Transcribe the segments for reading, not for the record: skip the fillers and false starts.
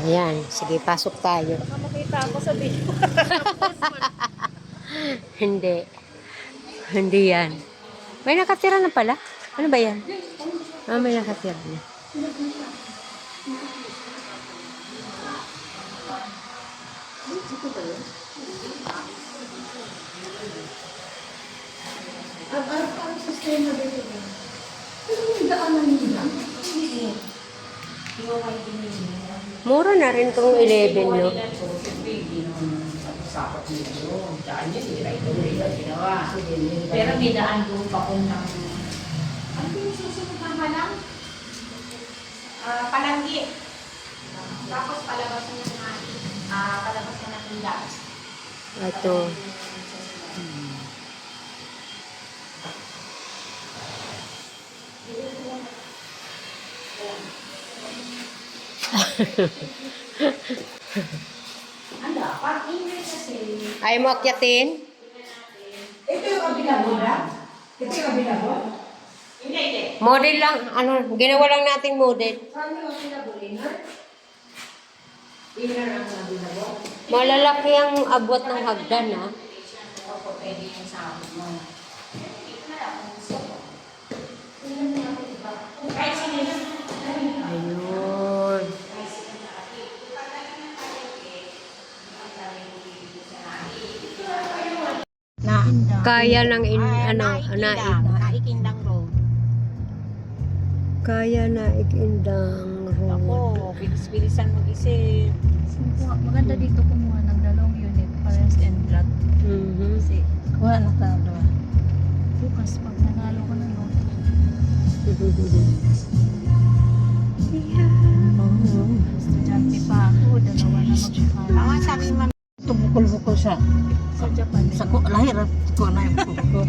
Ayan, sige, pasok tayo. Baka makita ako sa video. Hindi. Hindi yan. May nakatira na pala. Ano ba yan? Ah, may nakatira na. Ang sistema dito ba? Pero yung daanan nila. Mura na rin tong 11, no? Pero may daan doon papuntang... Ano yung susunod ng halang? Palanggi. Tapos palabas na ng palabas na ng hila. Ito. Ang dapat, ingay kasi. Ayaw mo akyatin? Ito yung abinabura? Ito yung abinabura? Hindi, hindi. Model lang. Ano, ginawa lang natin model. Saan yung abinabura? Inner ang abinabura? Malalaki ang abot ng hagdan, ha? Opo, pwede yung sabot mo. Ito na lang, kung gusto ko. Kahit sige na. Ayun. Na, Kaya ng Naikindang road. Kaya na ikindang Ako, bilis-bilisan mag-isip. Maganda dito kumuha ng dalawang unit, parehas and flat. Mhm. Kasi Wala na talo. bukas pag nanalo ko ng loto, estudyante pa ako, dalawa na magkakala. Ang sabi ni Mami, tumukol-bukol siya. Sa Japan, Sa ko, lahir ko na yung bukol.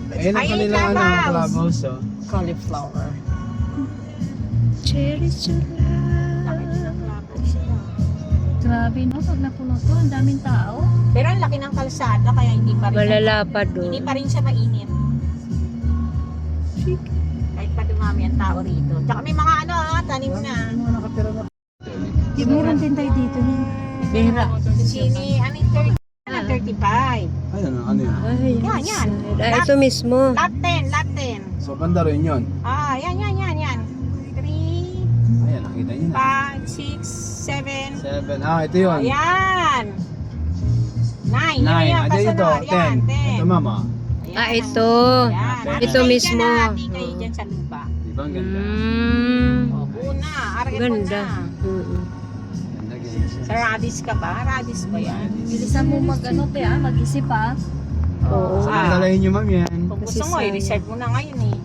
Ayun ang Ayun, kanilang clubhouse. clubhouse, oh. Cauliflower. Cherry chula. Laki din ng clubhouse siya. grabe no, pag napuno to, ang daming tao. Pero ang laki ng kalsada, kaya hindi pa rin, Malalapad hindi doon. pa rin siya mainit. Kahit pa dumami ang tao rito. Tsaka may mga tanim na. Meron din tayo dito niya. Bihira. Sini, 30, 35. Ayun, ano yun? Ay, Yan, yan. Ah, ito mismo. Lot 10, lot 10. So, banda rin yun. Yan. 3, Ayan, nakita niyo na. 5, 6, 7. 7. Ah, ito yun. Ayan. 9. 9. Yan, Ito ito. kasunod. Yan, 10. Ito, mama. Ah, ito. Yan. Ito mismo. Hati kayo dyan sa lupa. Di ba ang ganda? Buo na. Aragin mo Ganda. na. Mm-mm. Ganda, ganda siya. Sa Radis ka ba? Radis ba yan? Bilisan mo mag-isip ha. Oo. So, dalahin niyo, ma'am, yan. Kung gusto mo, Kasi i-reserve mo na ngayon eh.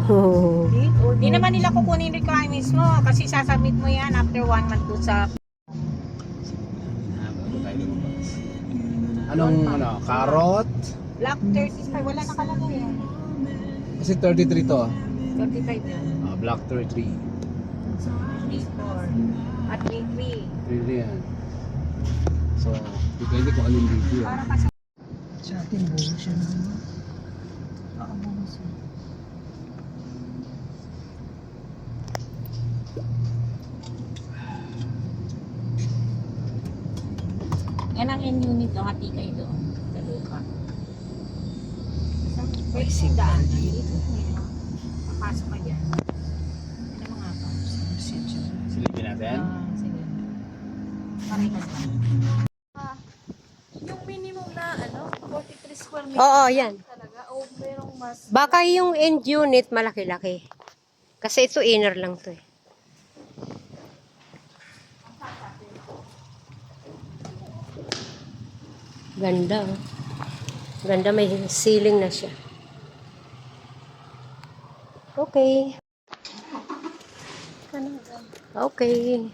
Oh. Di naman nila kukunin requirements mo kasi sasubmit mo yan after 1 month to sa... Anong, carrot? Block 35. Wala nakalagay yan. Kasi 33 to. 35 yan. Block 33. 34. At 33. 33 yan. So, depende kung anong video. Para kasi... Sa atin buo siya naman. Oo, buo siya. Yan ang in-unit o hati kayo doon. Sa lupa. Pwede sing daan. Dito. Papasok ka dyan. Ano mga pa? Silipin natin. Sige. Parehas pa. Yung minimum na 43 square meter Oo, yan. talaga o merong mas Baka yung end unit malaki-laki. Kasi ito inner lang to eh. Ganda oh. Ganda, may ceiling na siya. Okay. Okay.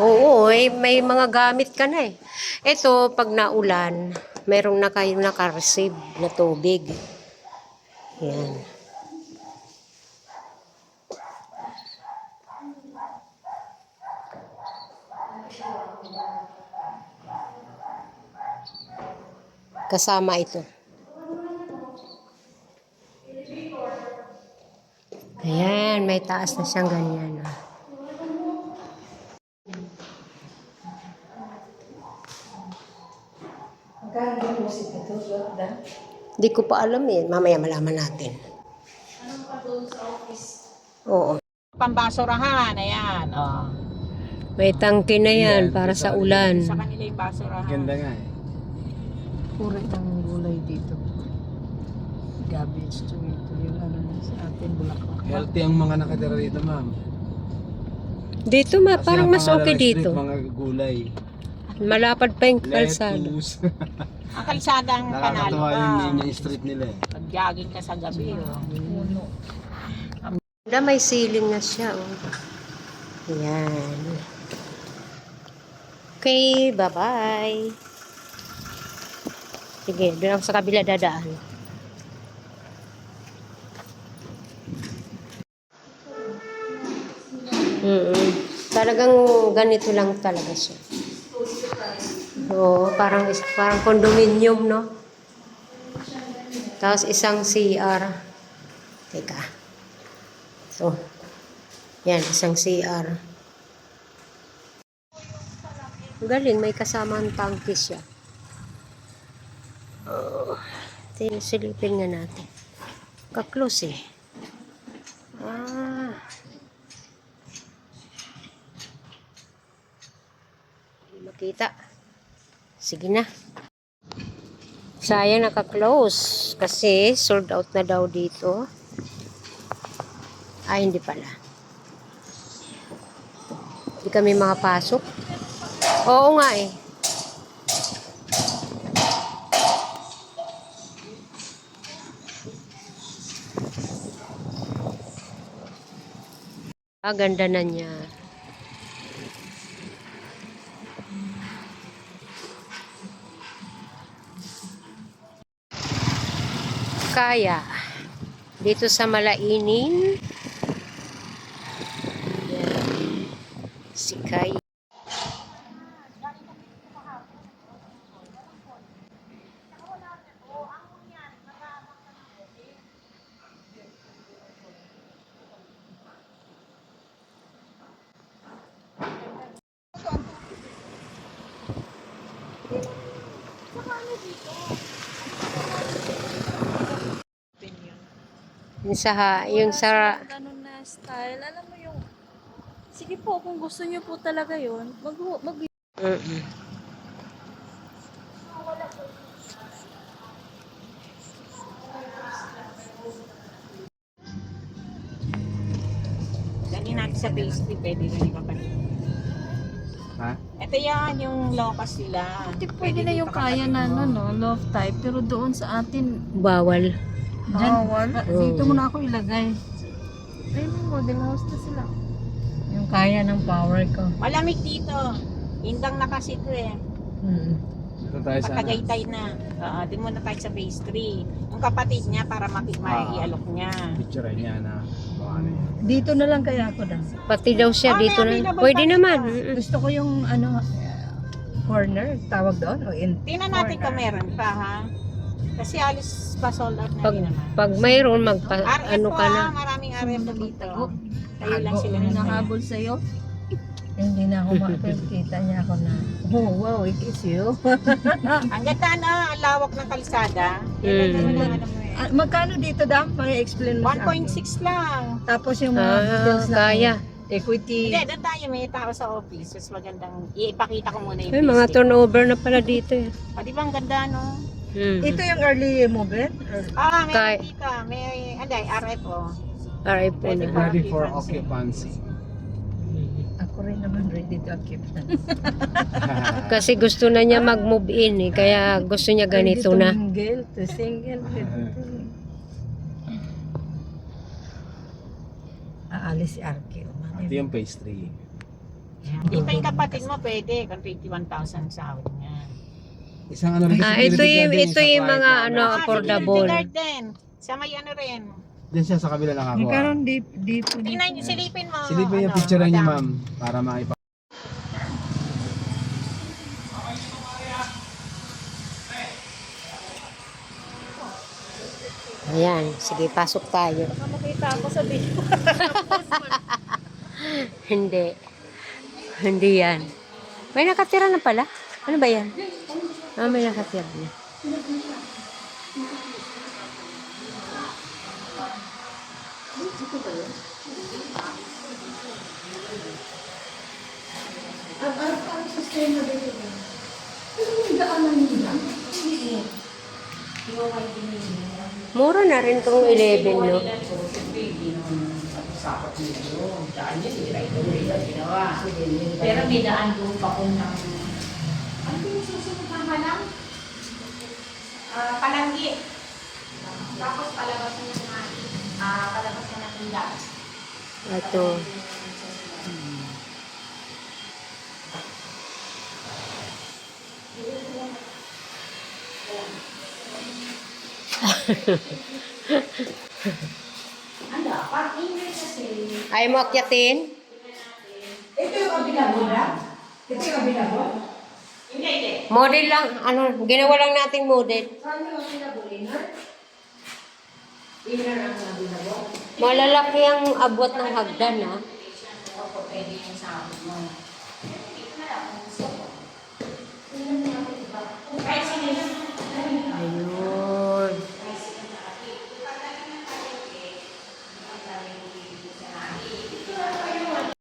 Oo, may mga gamit ka na eh. Ito, pag naulan, merong na kayo naka-receive na tubig. Yan. Kasama ito. Ayan, may taas na siyang ganyan. Ah. Di ko pa alam eh. Mamaya malaman natin. Oo. Pambasurahan, ayan. Oh. May tangke na yan para sa ulan. Sa kanila yung basurahan. Ganda nga eh. Puro ng gulay dito. Garbage to ito. Yung ano na sa atin, bulaklak. Healthy ang mga nakatira dito, ma'am. Dito Kasi parang ang mas pangalan okay ng street, dito. Mga gulay. Malapad pa yung kalsada. Lettuce. Ang kalsada ang panalo Nakakatawa ka. yung street nila eh. Pag-jogging ka sa gabi. Oh. Puno. May ceiling na siya. Oh. Ayan. Okay, bye-bye. Sige, doon ako sa kabila dadaan. Talagang ganito lang talaga siya. Oo, parang condominium, no? Tapos isang CR. Teka. So, yan, isang CR. Galing, may kasamang tangke siya. Oh, silipin nga natin. Ka-close eh. Ah. Hindi makita. Sige na. Sayang naka-close kasi sold out na daw dito. Ay, hindi pala. Hindi kami makapasok. Oo nga eh. Ah, ganda na niya. Kaya dito sa Malaining. Yan. Si Kaya. Yung sa Ganun na style. Alam mo yung, sige po, kung gusto niyo po talaga yun, Mm-mm. Dali natin sa pastry, pwede na yung kapatid. Ha? Ito yan, yung locust nila. pwede na yung kaya na, love type, pero doon sa atin, Bawal. bawal. Dito mo na ako ilagay. Ay, may model house na sila. Yung kaya ng power ko. Malamig dito. Indang na kasi ito eh. Dito tayo sa ano? Patagaytay na. Di mo na tayo sa pastry. Yung kapatid niya para maialok niya. Picture niya na baka ano yan. Dito na lang kaya ako daw. Pati daw siya may dito na. available Pwede pa naman. dito. Mm-mm. Gusto ko yung corner, tawag doon o in. Tingnan natin kung meron pa ha. Kasi alis pa sold out na Pag, rin naman. pag mayroon, RF ano ka na. Maraming RF po dito. Tayo lang sila May ng nakahabol sa'yo. Hindi na ako makikita niya ako na, oh wow, it is you. Ang ganda na, ang lawak ng kalsada. Magkano dito dam? Pag-explain mo sa akin. 1.6 lang. Tapos yung mga Ah, details na kaya. equity. Hindi, doon tayo may tao sa office. Mas magandang, ipakita ko muna yung Ay, mga pastry. turnover na pala dito eh. Di ba ang ganda no? Ito yung early movement? Meron Kay- dito. May, RF oh. Aray po Pwede na. pa. Ready for occupancy. Ako rin naman ready to occupy. Kasi gusto na niya mag-move in eh. Kaya gusto niya ganito Ready na. to mingle, to single. aalis si Arky. Ito yung phase 3. Ito yung kapatid mo, pwede. Kung 21,000 sahod niya. Isang ano rin. Ito yung mga ano, affordable. Security guard din. Sa may ano rin. Diyan siya sa kabila nakakuha. Nagkaroon di po. Tingnan niyo, silipin mo. Silipin yung ano, picture niya, madam. ma'am. Para maipa. Ayan, sige, pasok tayo. Makita ako sa video. Hindi. Hindi yan. May nakatira na pala. Ano ba yan? Ah, may nakatira na. Ang sistema dito ba? Pero may daanan nila. Mura na rin tong 11, no? Pero may daan doon pa kung ng... Ano yung susunod ng palang? Palanggi. Tapos palabas na ng palabas na ng tindahan. Ito. Ayaw mo akyatin? Ito yung available na? Ito yung available? Hindi. Model lang. Ano, ginawa lang nating model. Saan yung available? Inner? Malalaki ang abot ng hagdan, ha?